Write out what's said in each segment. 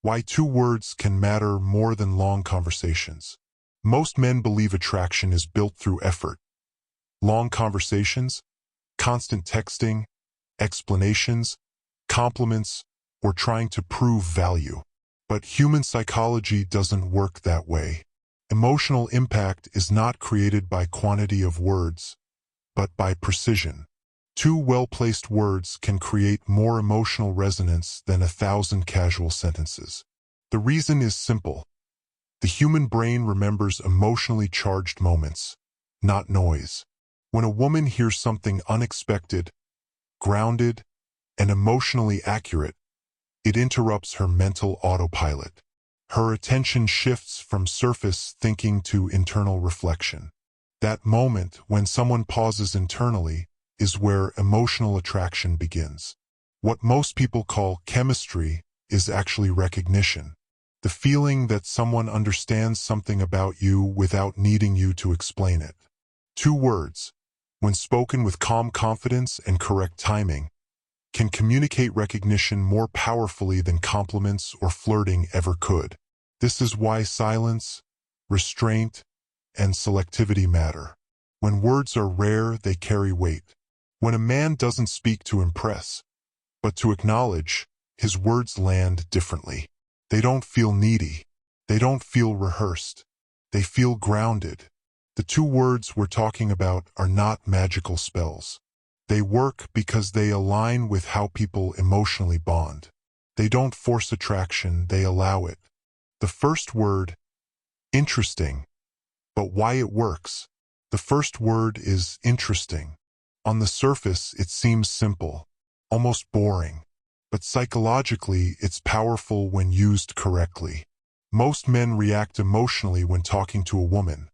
Why two words can matter more than long conversations. Most men believe attraction is built through effort. Long conversations, constant texting, explanations, compliments, or trying to prove value. But human psychology doesn't work that way. Emotional impact is not created by quantity of words, but by precision. Two well-placed words can create more emotional resonance than 1,000 casual sentences. The reason is simple. The human brain remembers emotionally charged moments, not noise. When a woman hears something unexpected, grounded, and emotionally accurate, it interrupts her mental autopilot. Her attention shifts from surface thinking to internal reflection. That moment when someone pauses internally is where emotional attraction begins. What most people call chemistry is actually recognition. The feeling that someone understands something about you without needing you to explain it. Two words, when spoken with calm confidence and correct timing, can communicate recognition more powerfully than compliments or flirting ever could. This is why silence, restraint, and selectivity matter. When words are rare, they carry weight. When a man doesn't speak to impress, but to acknowledge, his words land differently. They don't feel needy. They don't feel rehearsed. They feel grounded. The two words we're talking about are not magical spells. They work because they align with how people emotionally bond. They don't force attraction, they allow it. The first word, interesting. But why it works? The first word is interesting. On the surface, it seems simple, almost boring. But psychologically, it's powerful when used correctly. Most men react emotionally when talking to a woman,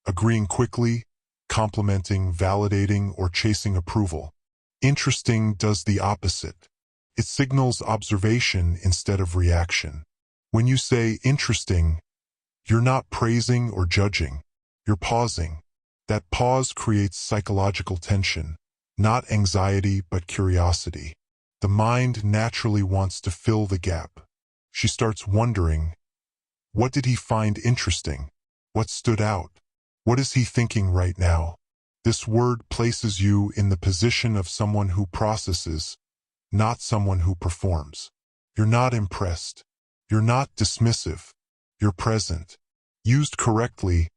agreeing quickly, complimenting, validating, or chasing approval. Interesting does the opposite. It signals observation instead of reaction. When you say interesting, you're not praising or judging. You're pausing. That pause creates psychological tension, not anxiety but curiosity. The mind naturally wants to fill the gap. She starts wondering, what did he find interesting? What stood out? What is he thinking right now? This word places you in the position of someone who processes, not someone who performs. You're not impressed. You're not dismissive. You're present. Used correctly,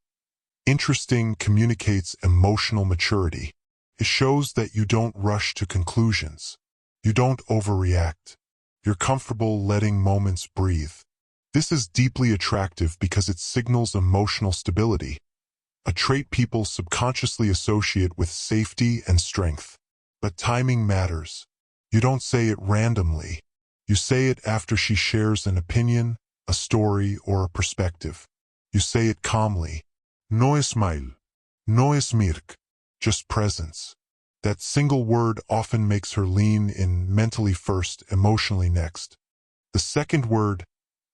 interesting communicates emotional maturity. It shows that you don't rush to conclusions. You don't overreact. You're comfortable letting moments breathe. This is deeply attractive because it signals emotional stability, a trait people subconsciously associate with safety and strength. But timing matters. You don't say it randomly. You say it after she shares an opinion, a story, or a perspective. You say it calmly. No smile. No smirk. Just presence. That single word often makes her lean in mentally first, emotionally next. The second word,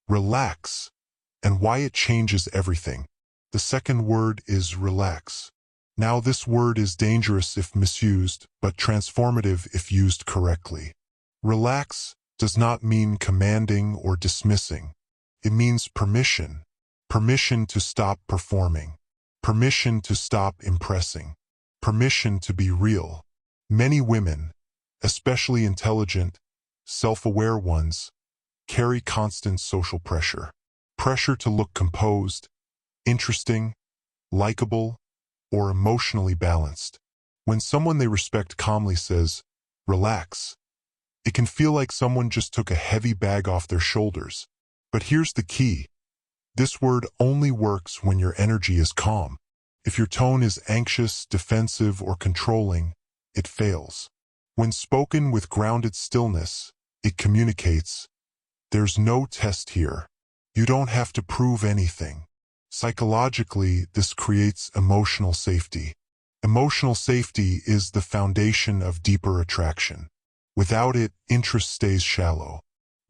relax, and why it changes everything. The second word is relax. Now this word is dangerous if misused, but transformative if used correctly. Relax does not mean commanding or dismissing. It means permission. Permission to stop performing. Permission to stop impressing. Permission to be real. Many women, especially intelligent, self-aware ones, carry constant social pressure. Pressure to look composed, interesting, likable, or emotionally balanced. When someone they respect calmly says, relax, it can feel like someone just took a heavy bag off their shoulders. But here's the key. This word only works when your energy is calm. If your tone is anxious, defensive, or controlling, it fails. When spoken with grounded stillness, it communicates, there's no test here. You don't have to prove anything. Psychologically, this creates emotional safety. Emotional safety is the foundation of deeper attraction. Without it, interest stays shallow.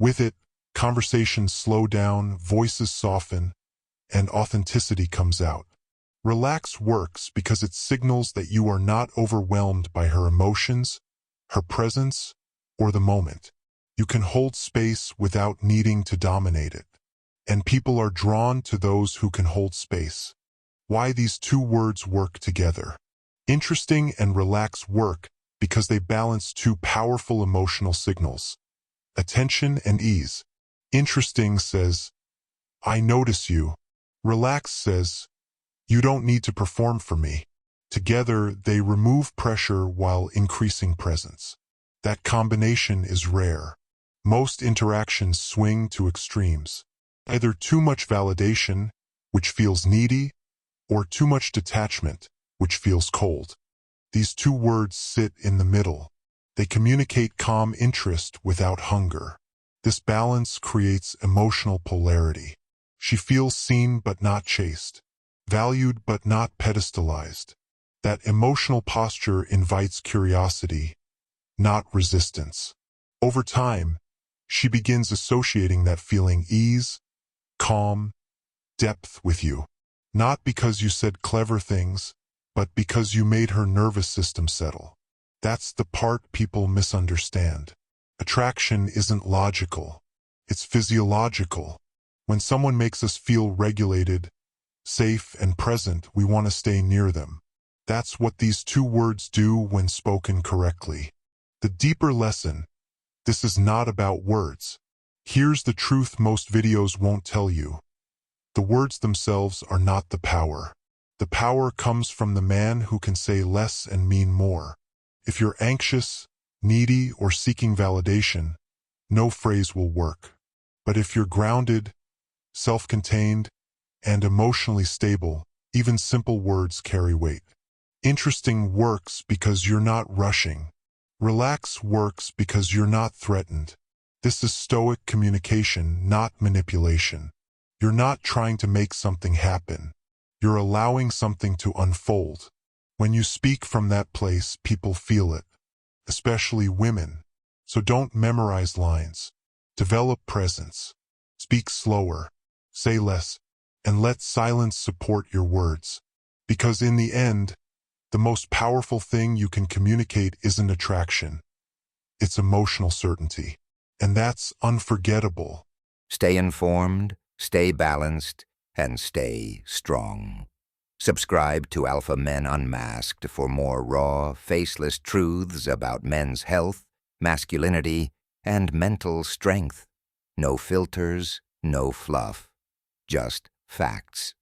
With it, conversations slow down, voices soften, and authenticity comes out. Relax works because it signals that you are not overwhelmed by her emotions, her presence, or the moment. You can hold space without needing to dominate it. And people are drawn to those who can hold space. Why these two words work together. Interesting and relax work because they balance two powerful emotional signals. Attention and ease. Interesting says, I notice you. Relax says, you don't need to perform for me. Together, they remove pressure while increasing presence. That combination is rare. Most interactions swing to extremes. Either too much validation, which feels needy, or too much detachment, which feels cold. These two words sit in the middle. They communicate calm interest without hunger. This balance creates emotional polarity. She feels seen but not chased, valued but not pedestalized. That emotional posture invites curiosity, not resistance. Over time, she begins associating that feeling ease, calm, depth with you. Not because you said clever things, but because you made her nervous system settle. That's the part people misunderstand. Attraction isn't logical. It's physiological. When someone makes us feel regulated, safe, and present, we want to stay near them. That's what these two words do when spoken correctly. The deeper lesson: this is not about words. Here's the truth most videos won't tell you. The words themselves are not the power. The power comes from the man who can say less and mean more. If you're anxious, needy, or seeking validation, no phrase will work. But if you're grounded, self-contained, and emotionally stable, even simple words carry weight. Interesting works because you're not rushing. Relax works because you're not threatened. This is stoic communication, not manipulation. You're not trying to make something happen. You're allowing something to unfold. When you speak from that place, people feel it, especially women. So don't memorize lines. Develop presence. Speak slower. Say less. And let silence support your words. Because in the end, the most powerful thing you can communicate isn't attraction. It's emotional certainty. And that's unforgettable. Stay informed, stay balanced, and stay strong. Subscribe to Alpha Men Unmasked for more raw, faceless truths about men's health, masculinity, and mental strength. No filters, no fluff. Just facts.